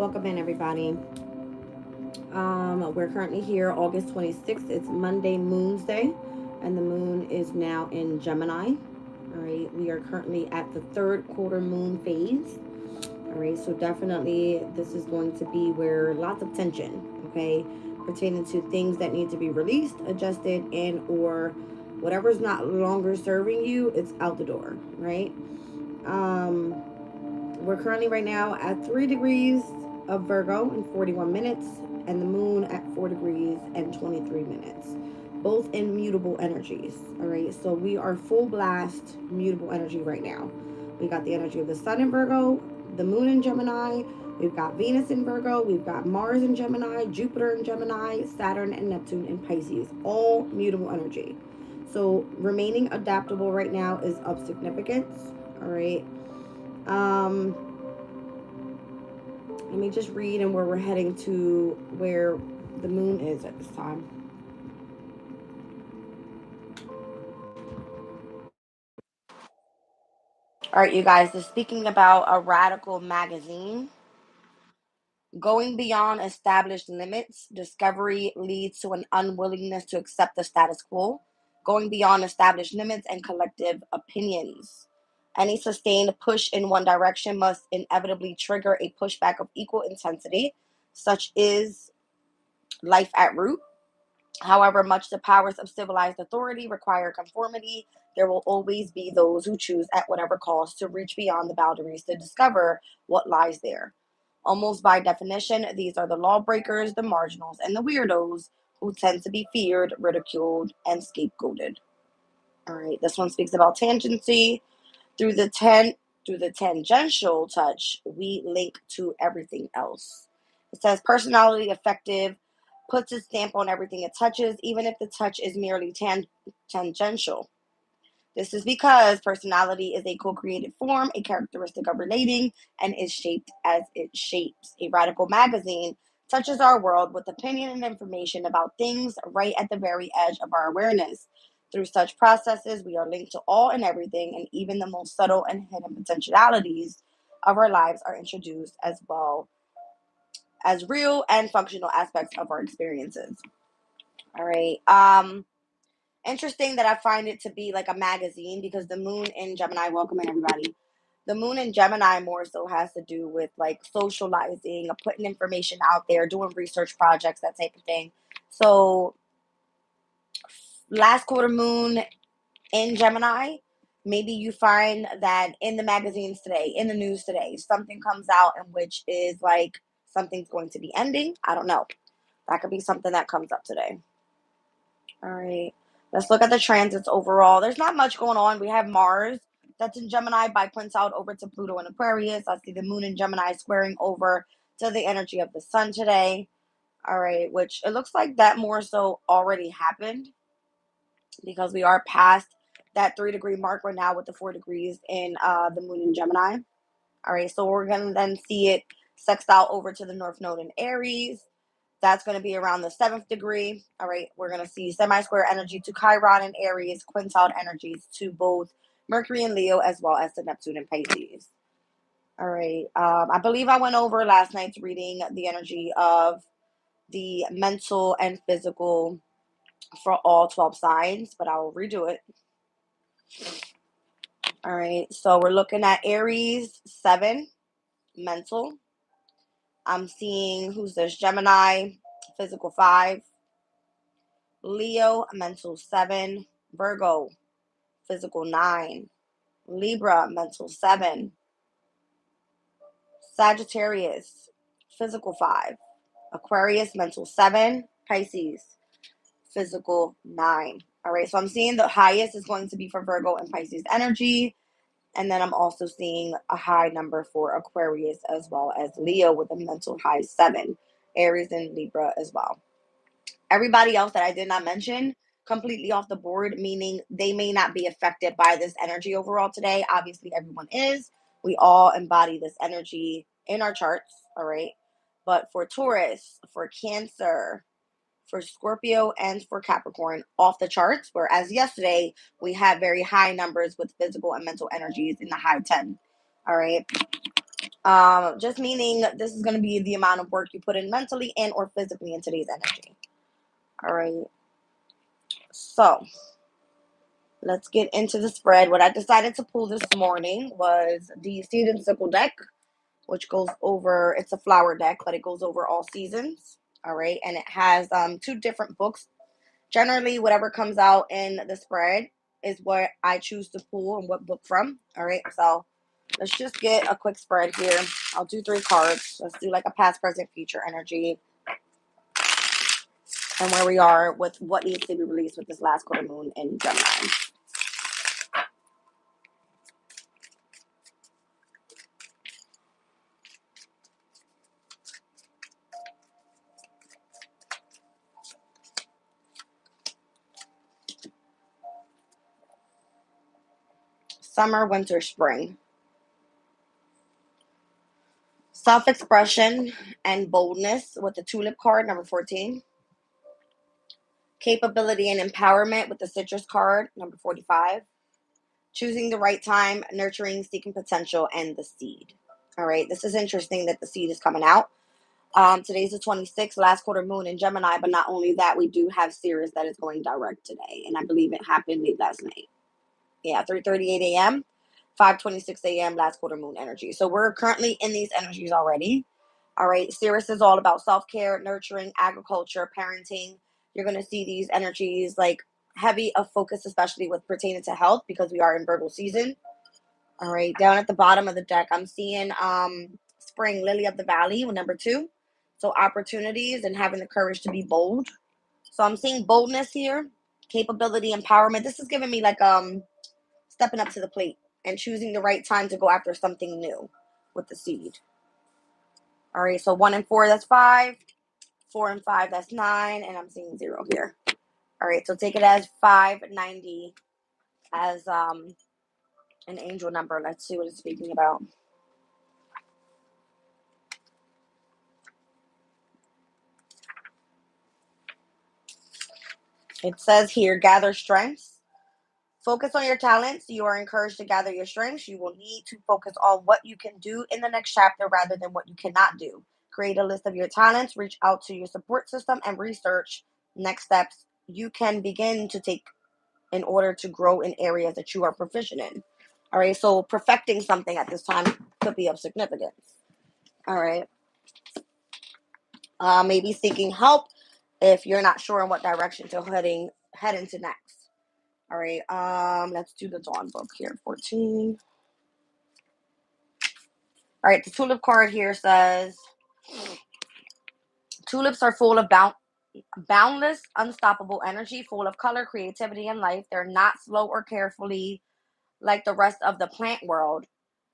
Welcome in, everybody. We're currently here, August 26th. It's Monday, Moon's Day, and the moon is now in Gemini. All right, we are currently at the third quarter moon phase. All right, so definitely this is going to be where lots of tension, okay, pertaining to things that need to be released, adjusted, and or whatever's not longer serving you, it's out the door, right? Um, we're currently right now at 3 degrees of Virgo in 41 minutes, and the moon at 4 degrees and 23 minutes. Both in mutable energies. All right, so we are full blast mutable energy right now. We got the energy of the sun in Virgo, the moon in Gemini, we've got Venus in Virgo, we've got Mars in Gemini, Jupiter in Gemini, Saturn and Neptune in Pisces. All mutable energy. So remaining adaptable right now is of significance. All right. Um, Let me just read and where we're heading to, where the moon is at this time. All right, you guys, this is speaking about a radical magazine. Going beyond established limits, discovery leads to an unwillingness to accept the status quo. Going beyond established limits and collective opinions. Any sustained push in one direction must inevitably trigger a pushback of equal intensity. Such is life at root. However much the powers of civilized authority require conformity, there will always be those who choose at whatever cost to reach beyond the boundaries to discover what lies there. Almost by definition, these are the lawbreakers, the marginals, and the weirdos who tend to be feared, ridiculed, and scapegoated. All right, this one speaks about tangency. Through the tangential touch, we link to everything else. It says personality effective puts its stamp on everything it touches, even if the touch is merely tangential. This is because personality is a co-created form, a characteristic of relating, and is shaped as it shapes. A radical magazine touches our world with opinion and information about things right at the very edge of our awareness. Through such processes, we are linked to all and everything, and even the most subtle and hidden potentialities of our lives are introduced as well as real and functional aspects of our experiences. All right. Interesting that I find it to be like a magazine because the moon in Gemini, welcome in everybody. The moon in Gemini more so has to do with like socializing, putting information out there, doing research projects, that type of thing. So last quarter moon in Gemini, maybe you find that in the magazines today, in the news today, something comes out in which is like something's going to be ending. I don't know. That could be something that comes up today. All right. Let's look at the transits overall. There's not much going on. We have Mars that's in Gemini by points out over to Pluto and Aquarius. I see the moon in Gemini squaring over to the energy of the sun today. All right, which it looks like that more so already happened because we are past that 3 degree mark right now with the 4 degrees in the moon in Gemini. All right, so we're going to then see it sextile over to the North Node in Aries. That's going to be around the 7th degree. All right, we're going to see semi-square energy to Chiron and Aries, quintile energies to both Mercury and Leo, as well as to Neptune and Pisces. All right, I believe I went over last night's reading the energy of the mental and physical for all 12 signs, but I will redo it. All right, so we're looking at Aries 7, mental. I'm seeing who's this? Gemini, physical 5. Leo, mental 7. Virgo, physical 9. Libra, mental 7. Sagittarius, physical 5. Aquarius, mental 7. Pisces, physical 9. All right, so I'm seeing the highest is going to be for Virgo and Pisces energy. And then I'm also seeing a high number for Aquarius as well as Leo with a mental high 7. Aries and Libra as well. Everybody else that I did not mention, completely off the board, meaning they may not be affected by this energy overall today. Obviously, everyone is. We all embody this energy in our charts, all right? But for Taurus, for Cancer, for Scorpio, and for Capricorn, off the charts, whereas yesterday we had very high numbers with physical and mental energies in the high 10, all right? Just meaning this is going to be the amount of work you put in mentally and or physically in today's energy. All right. So let's get into the spread. What I decided to pull this morning was the Season Sickle deck, which goes over, it's a flower deck, but it goes over all seasons. All right. And it has two different books. Generally, whatever comes out in the spread is what I choose to pull and what book from. All right. So let's just get a quick spread here. I'll do 3 cards. Let's do like a past, present, future energy and where we are with what needs to be released with this last quarter moon in Gemini. Summer, winter, spring. Self-expression and boldness with the tulip card, number 14. Capability and empowerment with the citrus card, number 45. Choosing the right time, nurturing, seeking potential, and the seed. All right, this is interesting that the seed is coming out. Today's the 26th, last quarter moon in Gemini, but not only that, we do have Sirius that is going direct today, and I believe it happened late last night. Yeah, 3:38 a.m., 5:26 a.m., last quarter moon energy. So we're currently in these energies already. All right, Sirius is all about self-care, nurturing, agriculture, parenting. You're going to see these energies like heavy of focus, especially with pertaining to health, because we are in Virgo season. All right, down at the bottom of the deck, I'm seeing spring, lily of the valley, number 2. So opportunities and having the courage to be bold. So I'm seeing boldness here, capability, empowerment. This is giving me like stepping up to the plate and choosing the right time to go after something new with the seed. All right, so 1 and 4, that's 5. 4 and 5, that's 9. And I'm seeing 0 here. All right, so take it as 590 as an angel number. Let's see what it's speaking about. It says here, gather strengths. Focus on your talents. You are encouraged to gather your strengths. You will need to focus on what you can do in the next chapter rather than what you cannot do. Create a list of your talents, reach out to your support system, and research next steps you can begin to take in order to grow in areas that you are proficient in. All right, so perfecting something at this time could be of significance. All right, maybe seeking help if you're not sure in what direction to head into next. All right, let's do the Dawn book here, 14. All right, the tulip card here says, tulips are full of boundless, unstoppable energy, full of color, creativity, and life. They're not slow or carefully like the rest of the plant world.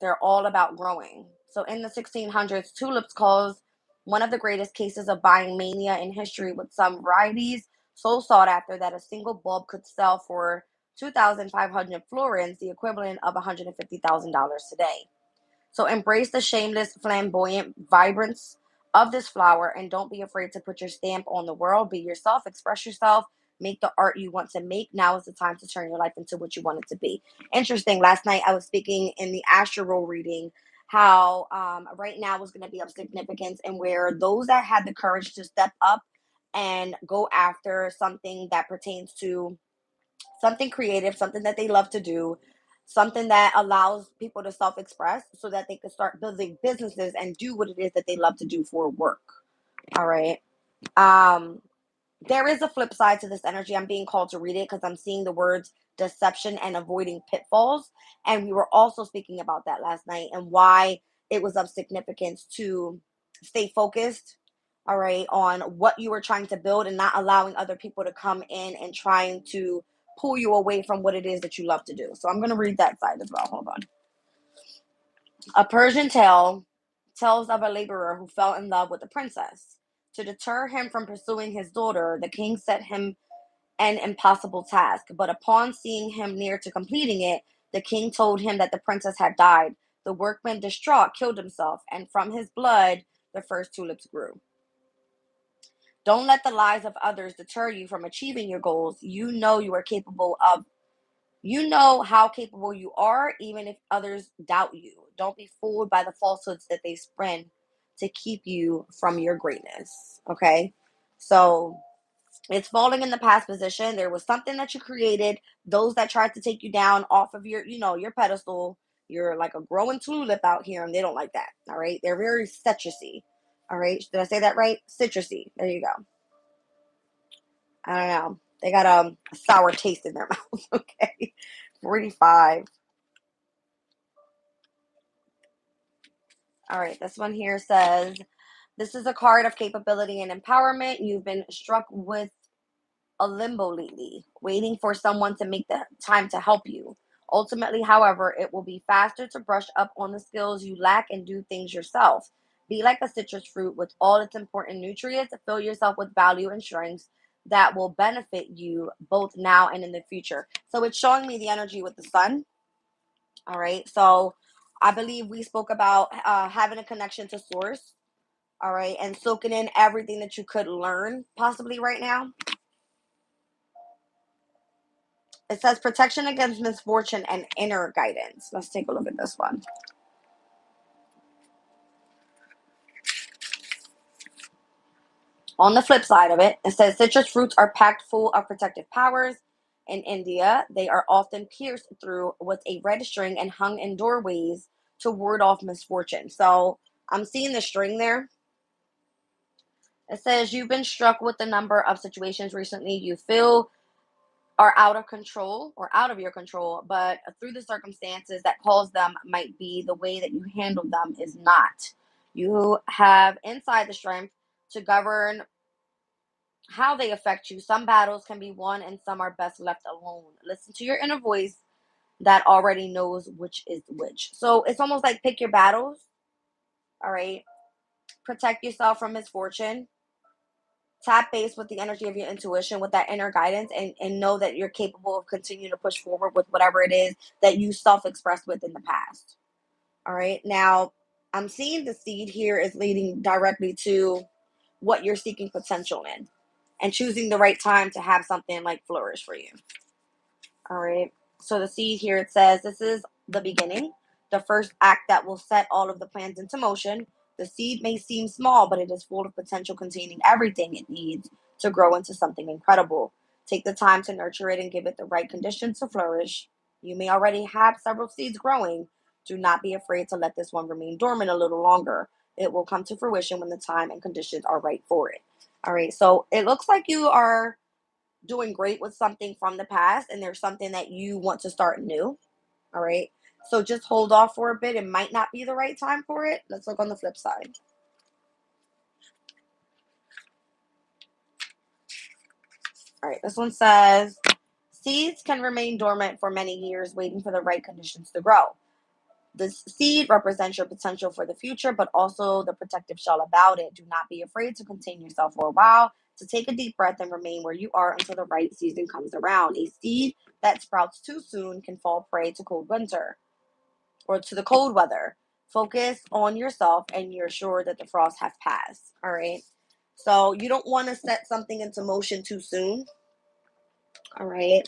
They're all about growing. So in the 1600s, tulips caused one of the greatest cases of buying mania in history, with some varieties so sought after that a single bulb could sell for 2,500 florins, the equivalent of $150,000 today. So embrace the shameless, flamboyant vibrance of this flower and don't be afraid to put your stamp on the world. Be yourself, express yourself, make the art you want to make. Now is the time to turn your life into what you want it to be. Interesting. Last night I was speaking in the astral reading how right now is going to be of significance, and where those that had the courage to step up and go after something that pertains to something creative, something that they love to do, something that allows people to self express so that they can start building businesses and do what it is that they love to do for work. All right. Um, there is a flip side to this energy. I'm being called to read it because I'm seeing the words deception and avoiding pitfalls. And we were also speaking about that last night and why it was of significance to stay focused, all right, on what you were trying to build and not allowing other people to come in and trying to pull you away from what it is that you love to do. So I'm going to read that side as well. Hold on. A Persian tale tells of a laborer who fell in love with a princess. To deter him from pursuing his daughter, the king set him an impossible task. But upon seeing him near to completing it, the king told him that the princess had died. The workman, distraught, killed himself, and from his blood the first tulips grew. Don't let the lies of others deter you from achieving your goals. You know how capable you are, even if others doubt you. Don't be fooled by the falsehoods that they spread to keep you from your greatness. Okay. So it's falling in the past position. There was something that you created. Those that tried to take you down off of your, your pedestal. You're like a growing tulip out here, and they don't like that. All right. They're very citrusy. All right. Did I say that right? Citrusy. There you go. I don't know. They got a sour taste in their mouth. Okay. 45. All right. This one here says, this is a card of capability and empowerment. You've been struck with a limbo lately, waiting for someone to make the time to help you. Ultimately, however, it will be faster to brush up on the skills you lack and do things yourself. Be like a citrus fruit with all its important nutrients. Fill yourself with value and strengths that will benefit you both now and in the future. So it's showing me the energy with the sun. All right. So I believe we spoke about having a connection to source. All right. And soaking in everything that you could learn possibly right now. It says protection against misfortune and inner guidance. Let's take a look at this one. On the flip side of it, it says citrus fruits are packed full of protective powers. In India, they are often pierced through with a red string and hung in doorways to ward off misfortune. So I'm seeing the string there. It says you've been struck with a number of situations recently you feel are out of control or out of your control, but through the circumstances that cause them might be the way that you handle them is not. You have inside the strength to govern how they affect you. Some battles can be won and some are best left alone. Listen to your inner voice that already knows which is which. So it's almost like pick your battles. All right. Protect yourself from misfortune. Tap base with the energy of your intuition, with that inner guidance, and know that you're capable of continuing to push forward with whatever it is that you self-expressed with in the past. All right. Now, I'm seeing the seed here is leading directly to what you're seeking potential in and choosing the right time to have something like flourish for you. All right. So the seed here, it says this is the beginning, the first act that will set all of the plans into motion. The seed may seem small, but it is full of potential, containing everything it needs to grow into something incredible. Take the time to nurture it and give it the right conditions to flourish. You may already have several seeds growing. Do not be afraid to let this one remain dormant a little longer. It will come to fruition when the time and conditions are right for it. All right. So it looks like you are doing great with something from the past and there's something that you want to start new. All right. So just hold off for a bit. It might not be the right time for it. Let's look on the flip side. All right. This one says seeds can remain dormant for many years, waiting for the right conditions to grow. This seed represents your potential for the future, but also the protective shell about it. Do not be afraid to contain yourself for a while, to take a deep breath and remain where you are until the right season comes around. A seed that sprouts too soon can fall prey to cold winter or to the cold weather. Focus on yourself and you're sure that the frost have passed. All right. So you don't want to set something into motion too soon. All right.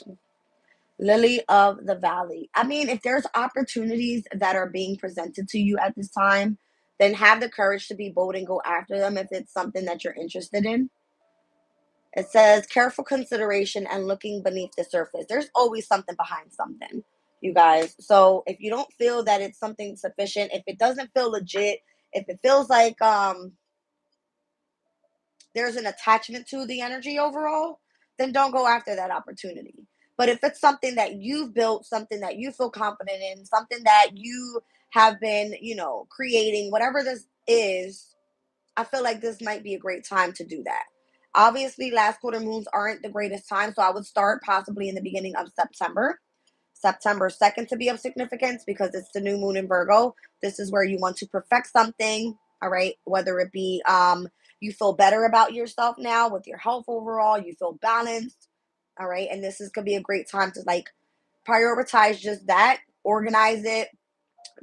Lily of the Valley. I mean, if there's opportunities that are being presented to you at this time, then have the courage to be bold and go after them if it's something that you're interested in. It says careful consideration and looking beneath the surface. There's always something behind something, you guys. So if you don't feel that it's something sufficient, if it doesn't feel legit, if it feels like there's an attachment to the energy overall, then don't go after that opportunity. But if it's something that you've built, something that you feel confident in, something that you have been, creating, whatever this is, I feel like this might be a great time to do that. Obviously, last quarter moons aren't the greatest time, so I would start possibly in the beginning of September. September 2nd to be of significance because it's the new moon in Virgo. This is where you want to perfect something, all right? Whether it be you feel better about yourself now with your health overall, you feel balanced, all right? And this is could be a great time to like prioritize just that, organize it,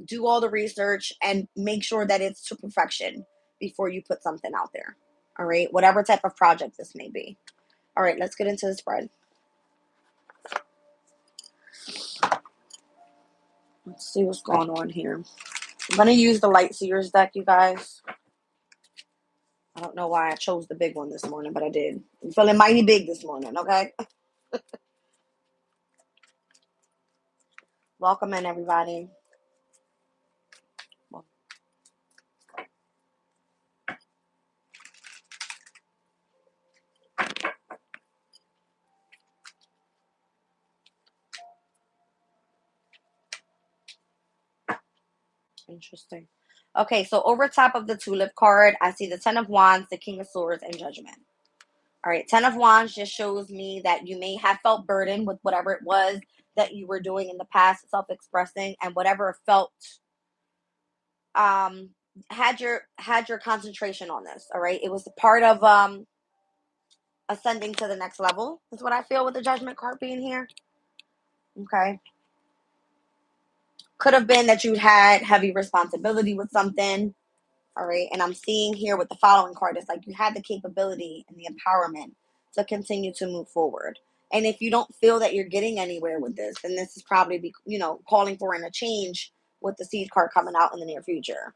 do all the research, and make sure that it's to perfection before you put something out there, all right? Whatever type of project this may be. All right, let's get into the spread. Let's see what's going on here. I'm going to use the Light Seers deck, you guys. I don't know why I chose the big one this morning, but I did. I'm feeling mighty big this morning, okay? Welcome in, everybody. Interesting. Okay, so over top of the Tulip card, I see the Ten of Wands, the King of Swords, and Judgment. All right, Ten of Wands just shows me that you may have felt burdened with whatever it was that you were doing in the past, self-expressing, and whatever felt um had your concentration on this. All right, it was a part of ascending to the next level. Is what I feel with the Judgment card being here. Okay, could have been that you had heavy responsibility with something. All right. And I'm seeing here with the following card, it's like you had the capability and the empowerment to continue to move forward. And if you don't feel that you're getting anywhere with this, then this is probably, calling for a change with the Seed card coming out in the near future.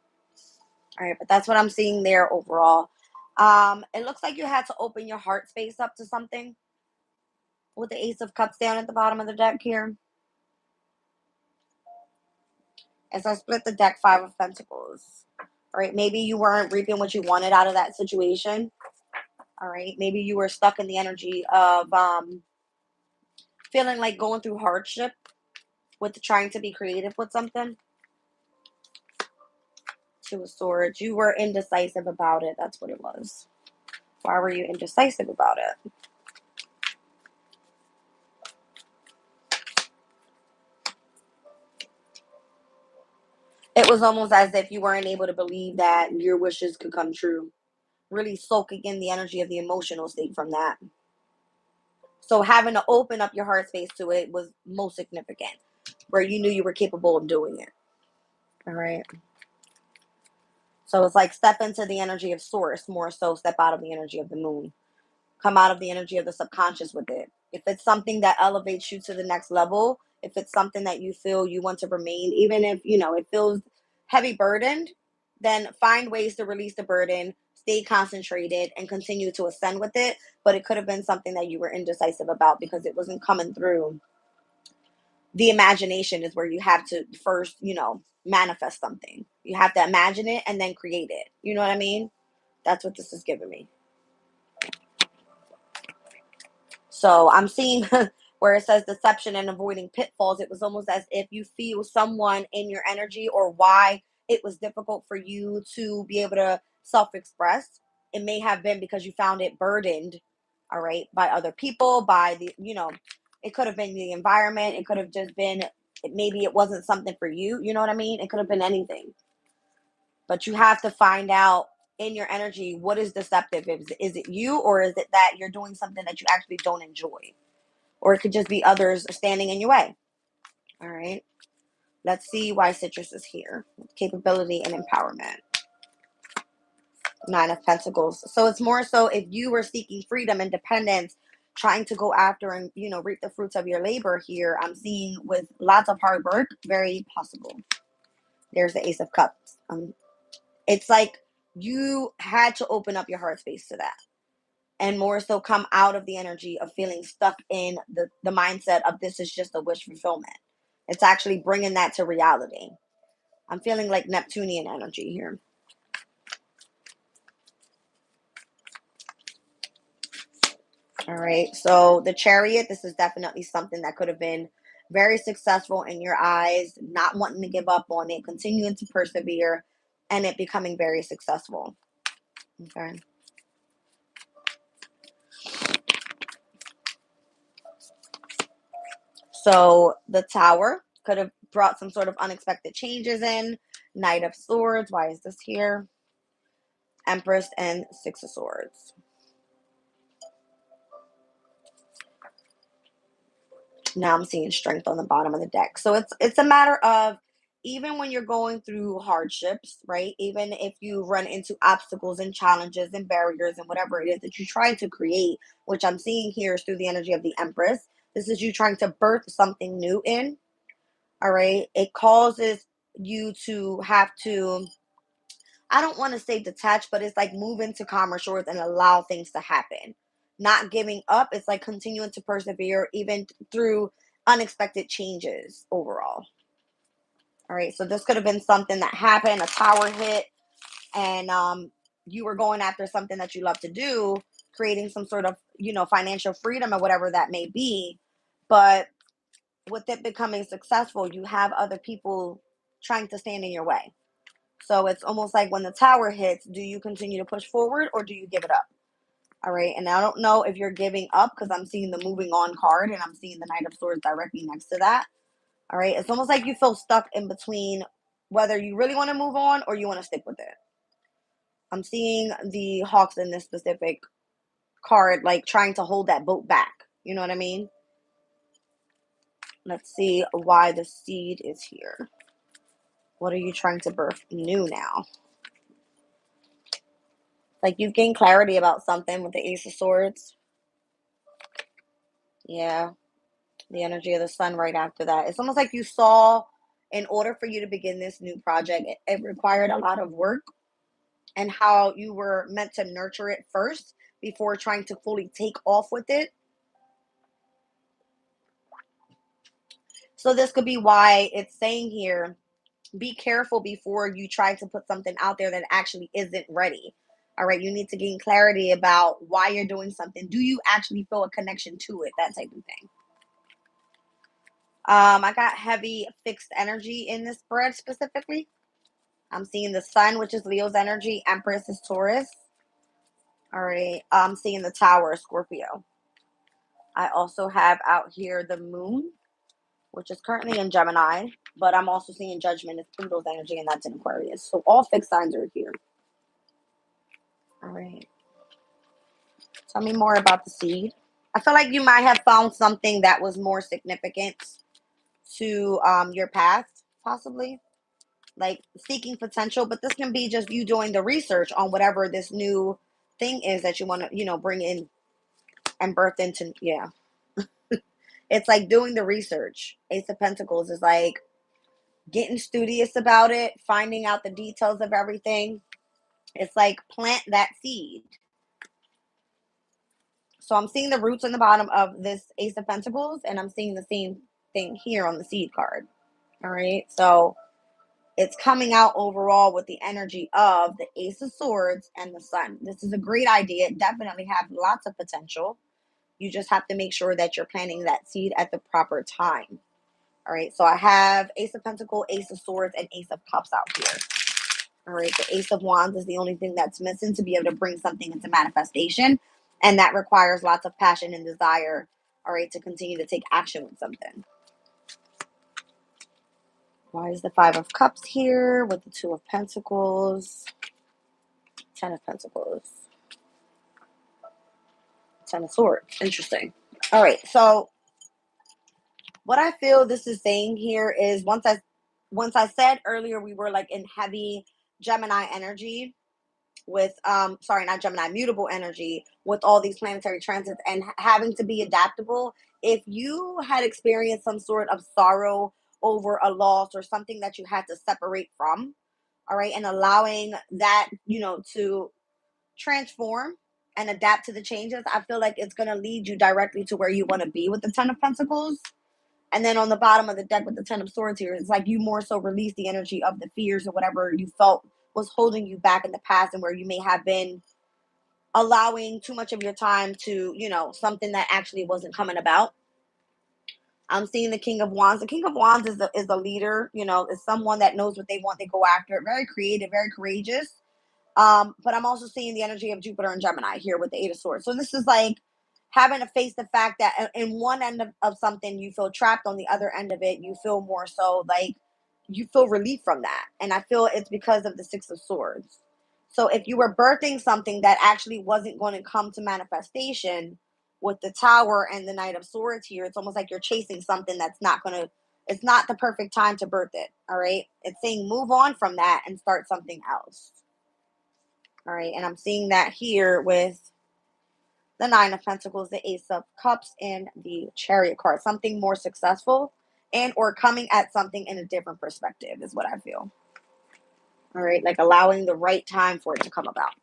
All right. But that's what I'm seeing there overall. It looks like you had to open your heart space up to something with the Ace of Cups down at the bottom of the deck here. As I split the deck, Five of Pentacles. All right. Maybe you weren't reaping what you wanted out of that situation. All right. Maybe you were stuck in the energy of feeling like going through hardship with trying to be creative with something. Two of Swords. You were indecisive about it. That's what it was. Why were you indecisive about it? It was almost as if you weren't able to believe that your wishes could come true. Really soaking in the energy of the emotional state from that. So having to open up your heart space to it was most significant, where you knew you were capable of doing it. All right. So it's like step into the energy of Source, more so step out of the energy of the moon. Come out of the energy of the subconscious with it. If it's something that elevates you to the next level, if it's something that you feel you want to remain, even if, it feels heavy burdened, then find ways to release the burden, stay concentrated, and continue to ascend with it. But it could have been something that you were indecisive about because it wasn't coming through. The imagination is where you have to first, manifest something. You have to imagine it and then create it. You know what I mean? That's what this is giving me. So I'm seeing where it says deception and avoiding pitfalls. It was almost as if you feel someone in your energy or why it was difficult for you to be able to self-express. It may have been because you found it burdened, all right, by other people, by it could have been the environment. It could have just been, maybe it wasn't something for you. You know what I mean? It could have been anything. But you have to find out in your energy what is deceptive. Is it you, or is it that you're doing something that you actually don't enjoy? Or it could just be others standing in your way. All right. Let's see why Citrus is here. Capability and empowerment. Nine of Pentacles. So it's more so if you were seeking freedom, independence, trying to go after and, reap the fruits of your labor here, I'm seeing with lots of hard work, very possible. There's the Ace of Cups. It's like you had to open up your heart space to that. And more so come out of the energy of feeling stuck in the mindset of this is just a wish fulfillment. It's actually bringing that to reality. I'm feeling like Neptunian energy here. All right. So the Chariot, this is definitely something that could have been very successful in your eyes, not wanting to give up on it, continuing to persevere, and it becoming very successful. Okay. So the Tower could have brought some sort of unexpected changes in. Knight of Swords. Why is this here? Empress and Six of Swords. Now I'm seeing strength on the bottom of the deck. So it's a matter of, even when you're going through hardships, right? Even if you run into obstacles and challenges and barriers and whatever it is that you're trying to create, which I'm seeing here is through the energy of the Empress. This is you trying to birth something new in. All right. It causes you to have to, I don't want to say detach, but it's like move into calmer shores and allow things to happen. Not giving up. It's like continuing to persevere even through unexpected changes overall. All right. So this could have been something that happened, a tower hit, and you were going after something that you love to do, creating some sort of, financial freedom or whatever that may be. But with it becoming successful, you have other people trying to stand in your way. So it's almost like when the tower hits, do you continue to push forward or do you give it up? All right. And I don't know if you're giving up because I'm seeing the moving on card and I'm seeing the Knight of Swords directly next to that. All right. It's almost like you feel stuck in between whether you really want to move on or you want to stick with it. I'm seeing the Hawks in this specific card, like trying to hold that boat back. You know what I mean? Let's see why the seed is here. What are you trying to birth new now? Like you've gained clarity about something with the Ace of Swords. Yeah, the energy of the sun right after that. It's almost like you saw, in order for you to begin this new project, it required a lot of work, and how you were meant to nurture it first before trying to fully take off with it. So this could be why it's saying here, be careful before you try to put something out there that actually isn't ready. All right, you need to gain clarity about why you're doing something. Do you actually feel a connection to it? That type of thing. I got heavy fixed energy in this spread specifically. I'm seeing the sun, which is Leo's energy. Empress is Taurus. All right. I'm seeing the Tower, Scorpio. I also have out here the moon, which is currently in Gemini, but I'm also seeing Judgment is Pluto's energy, and that's in Aquarius. So all fixed signs are here. All right. Tell me more about the seed. I feel like you might have found something that was more significant to your past, possibly. Like seeking potential, but this can be just you doing the research on whatever this new thing is that you want to, bring in and birth into. Yeah. It's like doing the research. Ace of Pentacles is like getting studious about it, finding out the details of everything. It's like plant that seed. So I'm seeing the roots on the bottom of this Ace of Pentacles, and I'm seeing the same thing here on the seed card. All right. So it's coming out overall with the energy of the Ace of Swords and the Sun. This is a great idea. It definitely have lots of potential. You just have to make sure that you're planting that seed at the proper time. All right. So I have Ace of Pentacles, Ace of Swords, and Ace of Cups out here. All right. The Ace of Wands is the only thing that's missing to be able to bring something into manifestation. And that requires lots of passion and desire, all right, to continue to take action with something. Why is the Five of Cups here with the Two of Pentacles? Ten of Pentacles. Ten of Swords. Interesting. All right. So what I feel this is saying here is once I said earlier we were like in heavy Gemini energy with sorry, not Gemini, mutable energy with all these planetary transits and having to be adaptable. If you had experienced some sort of sorrow over a loss or something that you had to separate from, all right, and allowing that, to transform and adapt to the changes, I feel like it's going to lead you directly to where you want to be with the Ten of Pentacles. And then on the bottom of the deck with the Ten of Swords here, it's like you more so release the energy of the fears or whatever you felt was holding you back in the past, and where you may have been allowing too much of your time to, something that actually wasn't coming about. I'm seeing the King of Wands. The King of Wands is the leader, is someone that knows what they want. They go after it. Very creative, very courageous. But I'm also seeing the energy of Jupiter and Gemini here with the Eight of Swords. So this is like having to face the fact that in one end of something you feel trapped, on the other end of it you feel more so like you feel relief from that. And I feel it's because of the Six of Swords. So if you were birthing something that actually wasn't going to come to manifestation with the Tower and the Knight of Swords here, it's almost like you're chasing something that's not going to, it's not the perfect time to birth it. All right. It's saying move on from that and start something else. All right, and I'm seeing that here with the Nine of Pentacles, the Ace of Cups, and the Chariot card. Something more successful and or coming at something in a different perspective is what I feel. All right, like allowing the right time for it to come about.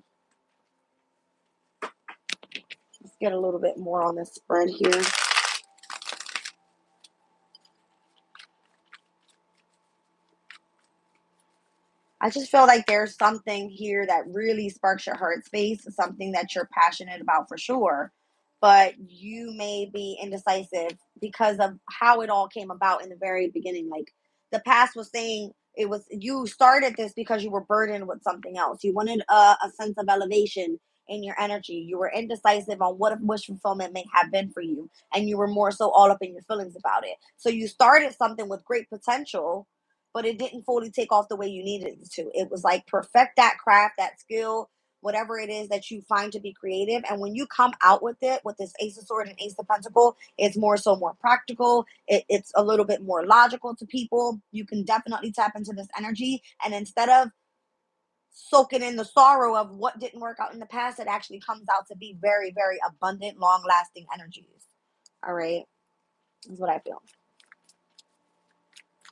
Let's get a little bit more on this spread here. I just feel like there's something here that really sparks your heart space, something that you're passionate about for sure, but you may be indecisive because of how it all came about in the very beginning. Like the past was saying it was you started this because you were burdened with something else. You wanted a sense of elevation in your energy. You were indecisive on what wish fulfillment may have been for you, and you were more so all up in your feelings about it. So you started something with great potential, but it didn't fully take off the way you needed it to. It was like perfect that craft, that skill, whatever it is that you find to be creative. And when you come out with it, with this Ace of Swords and Ace of Pentacle, it's more so more practical. It's a little bit more logical to people. You can definitely tap into this energy. And instead of soaking in the sorrow of what didn't work out in the past, it actually comes out to be very, very abundant, long lasting energies. All right. That's what I feel.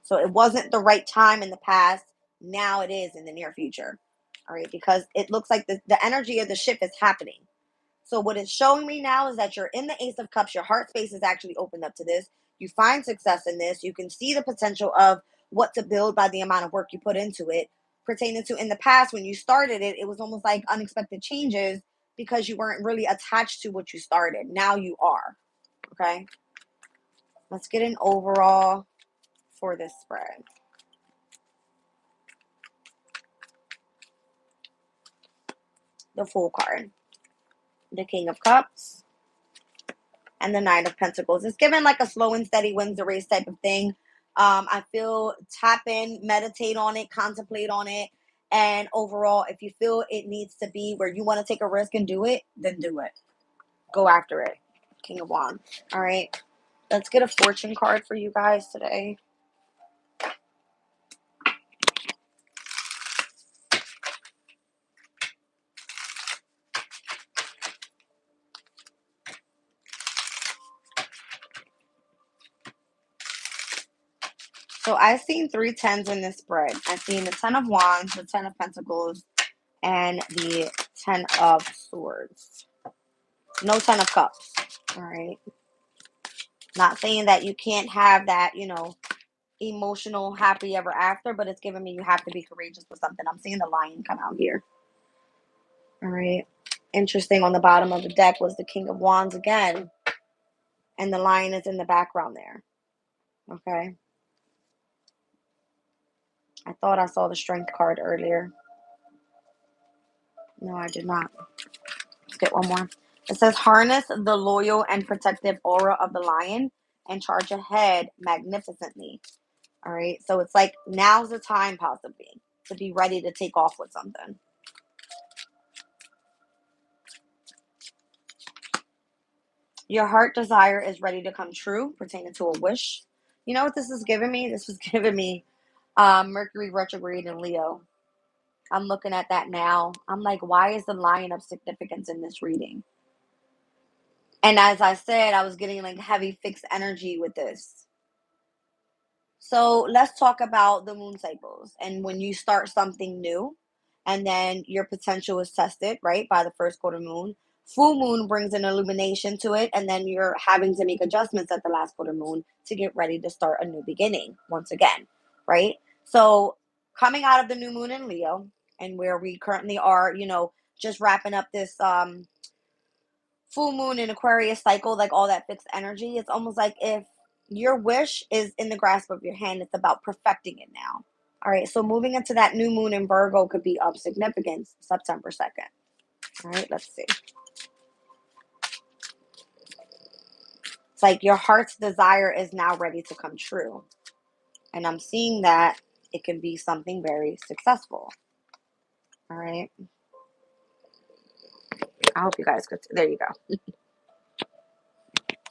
So it wasn't the right time in the past. Now it is in the near future. All right. Because it looks like the energy of the ship is happening. So what it's showing me now is that you're in the Ace of Cups. Your heart space is actually opened up to this. You find success in this. You can see the potential of what to build by the amount of work you put into it. Pertaining to in the past, when you started it, it was almost like unexpected changes because you weren't really attached to what you started. Now you are. Okay. Let's get an overall for this spread. The Fool card, the King of Cups, and the Nine of Pentacles. It's given like a slow and steady wins the race type of thing. I feel tap in, meditate on it, contemplate on it. And overall, if you feel it needs to be where you want to take a risk and do it, then do it. Go after it. King of Wands. All right. Let's get a fortune card for you guys today. So I've seen 3 10s in this spread. I've seen the 10 of Wands, the 10 of Pentacles, and the 10 of Swords. No 10 of Cups. All right. Not saying that you can't have that, emotional happy ever after, but it's giving me you have to be courageous with something. I'm seeing the Lion come out here. All right. Interesting, on the bottom of the deck was the King of Wands again. And the Lion is in the background there. Okay. I thought I saw the Strength card earlier. No, I did not. Let's get one more. It says, harness the loyal and protective aura of the lion and charge ahead magnificently. All right. So it's like now's the time possibly to be ready to take off with something. Your heart desire is ready to come true, pertaining to a wish. You know what this is giving me? This was giving me Mercury retrograde in Leo. I'm looking at that now. I'm like, why is the Lion of significance in this reading? And as I said, I was getting like heavy fixed energy with this. So let's talk about the moon cycles. And when you start something new and then your potential is tested, right, by the first quarter moon, full moon brings an illumination to it. And then you're having to make adjustments at the last quarter moon to get ready to start a new beginning once again, right? So coming out of the new moon in Leo and where we currently are, just wrapping up this full moon in Aquarius cycle, like all that fixed energy, it's almost like if your wish is in the grasp of your hand, it's about perfecting it now. All right, so moving into that new moon in Virgo could be of significance September 2nd. All right, let's see. It's like your heart's desire is now ready to come true. And I'm seeing that it can be something very successful. All right. I hope you guys could. There you go.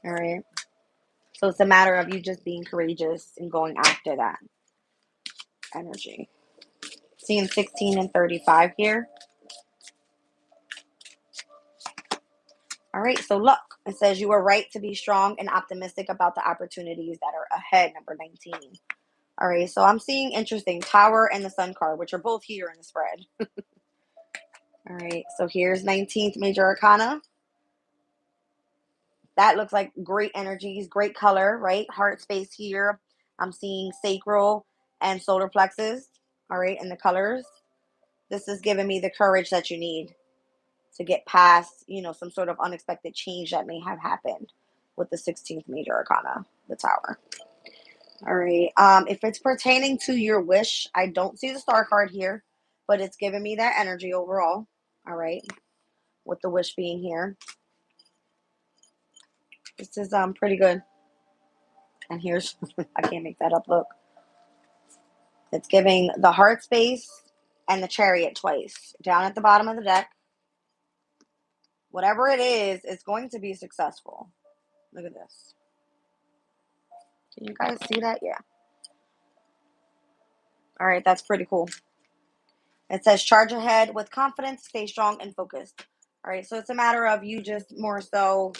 All right. So it's a matter of you just being courageous and going after that energy. Seeing 16 and 35 here. All right, so luck. It says you are right to be strong and optimistic about the opportunities that are ahead, number 19. All right, so I'm seeing interesting Tower and the Sun card, which are both here in the spread. All right, so here's 19th Major Arcana. That looks like great energies, great color, right? Heart space here. I'm seeing sacral and solar plexus, all right, in the colors. This is giving me the courage that you need to get past, some sort of unexpected change that may have happened with the 16th Major Arcana, the Tower. All right. If it's pertaining to your wish, I don't see the Star card here, but it's giving me that energy overall. All right. With the wish being here. This is pretty good. And here's, I can't make that up, look. It's giving the heart space and the Chariot twice. Down at the bottom of the deck. Whatever it is, it's going to be successful. Look at this. Can you guys see that? Yeah. All right, that's pretty cool. It says charge ahead with confidence, stay strong and focused. All right, so it's a matter of you just more so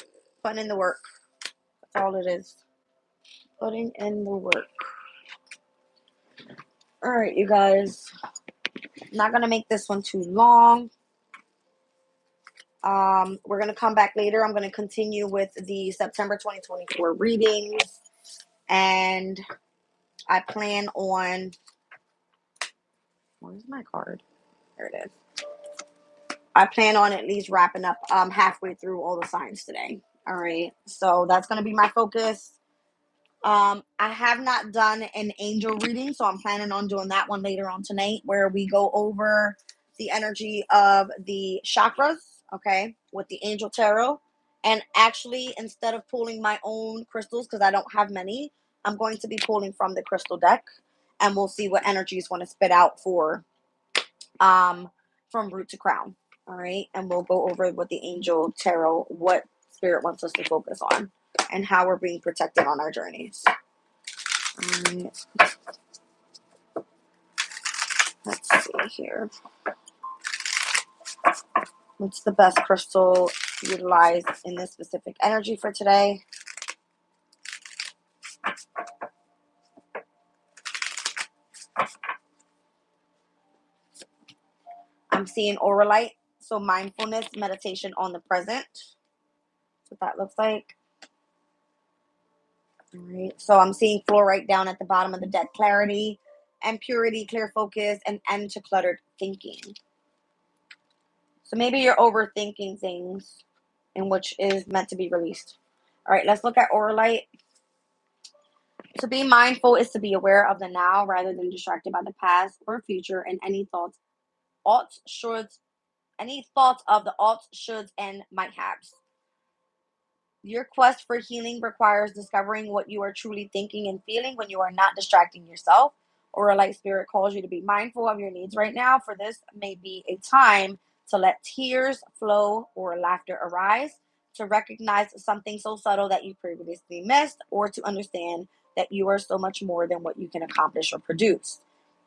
putting in the work. That's all it is. Putting in the work. All right, you guys. Not going to make this one too long. We're going to come back later. I'm going to continue with the September 2024 readings. And I plan on... Where's my card? There it is. I plan on at least wrapping up halfway through all the signs today. All right. So that's going to be my focus. I have not done an angel reading, so I'm planning on doing that one later on tonight, where we go over the energy of the chakras, okay, with the angel tarot. And actually, instead of pulling my own crystals, because I don't have many, I'm going to be pulling from the crystal deck, and we'll see what energies want to spit out for from root to crown. All right, and we'll go over with the angel tarot what spirit wants us to focus on and how we're being protected on our journeys. Let's see here. What's the best crystal utilized in this specific energy for today? I'm seeing auralite, so mindfulness, meditation on the present. That's what that looks like. All right, so I'm seeing fluorite down at the bottom of the deck, clarity and purity, clear focus, and end to cluttered thinking. So maybe you're overthinking things in which is meant to be released. All right, let's look at auralite. To be mindful is to be aware of the now rather than distracted by the past or future and any thoughts, oughts, shoulds, any thoughts of the oughts, shoulds, and might haves. Your quest for healing requires discovering what you are truly thinking and feeling when you are not distracting yourself, or a light spirit calls you to be mindful of your needs right now. For this may be a time to let tears flow or laughter arise, to recognize something so subtle that you previously missed, or to understand that you are so much more than what you can accomplish or produce.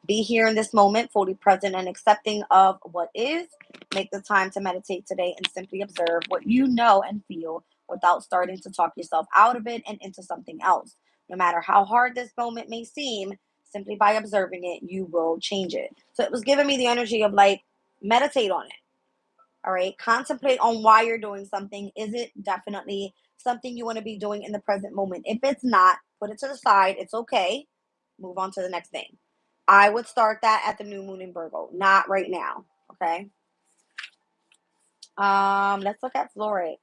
Be here in this moment, fully present and accepting of what is. Make the time to meditate today and simply observe what you know and feel without starting to talk yourself out of it and into something else. No matter how hard this moment may seem, simply by observing it, you will change it. So it was giving me the energy of like, meditate on it. All right. Contemplate on why you're doing something. Is it definitely something you want to be doing in the present moment? If it's not, put it to the side. It's okay. Move on to the next thing. I would start that at the new moon in Virgo, not right now. Okay. Let's look at fluorite.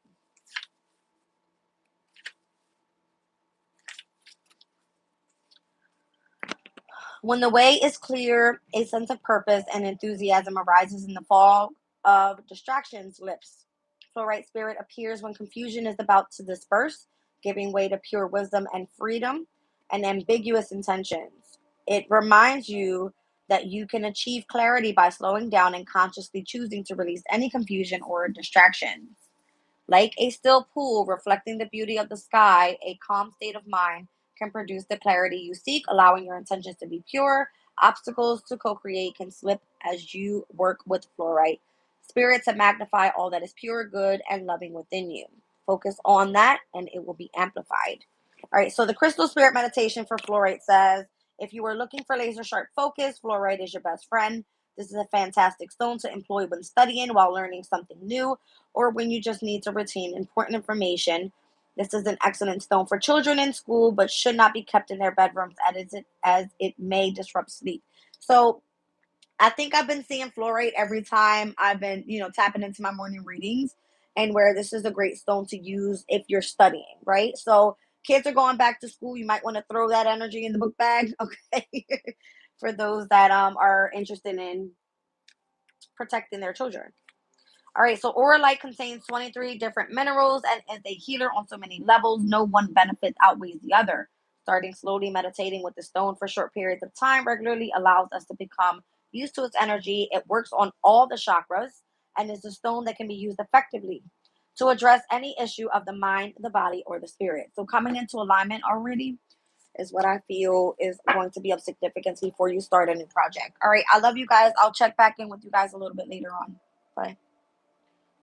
When the way is clear, a sense of purpose and enthusiasm arises in the fog of distractions lifts. Fluorite spirit appears when confusion is about to disperse, giving way to pure wisdom and freedom and ambiguous intentions. It reminds you that you can achieve clarity by slowing down and consciously choosing to release any confusion or distractions. Like a still pool reflecting the beauty of the sky, a calm state of mind can produce the clarity you seek, allowing your intentions to be pure. Obstacles to co create can slip as you work with fluorite. Spirit to magnify all that is pure, good, and loving within you. Focus on that and it will be amplified. All right, so the crystal spirit meditation for fluorite says, if you are looking for laser sharp focus, fluorite is your best friend. This is a fantastic stone to employ when studying, while learning something new, or when you just need to retain important information. This is an excellent stone for children in school, but should not be kept in their bedrooms as it may disrupt sleep. So I think I've been seeing fluorite every time I've been, tapping into my morning readings, and where this is a great stone to use if you're studying, right? So kids are going back to school. You might want to throw that energy in the book bag, okay? For those that are interested in protecting their children. All right, so Aura Light contains 23 different minerals and is a healer on so many levels. No one benefit outweighs the other. Starting slowly, meditating with the stone for short periods of time regularly allows us to become used to its energy. It works on all the chakras and is a stone that can be used effectively to address any issue of the mind, the body, or the spirit. So coming into alignment already is what I feel is going to be of significance before you start a new project. All right, I love you guys. I'll check back in with you guys a little bit later on. Bye.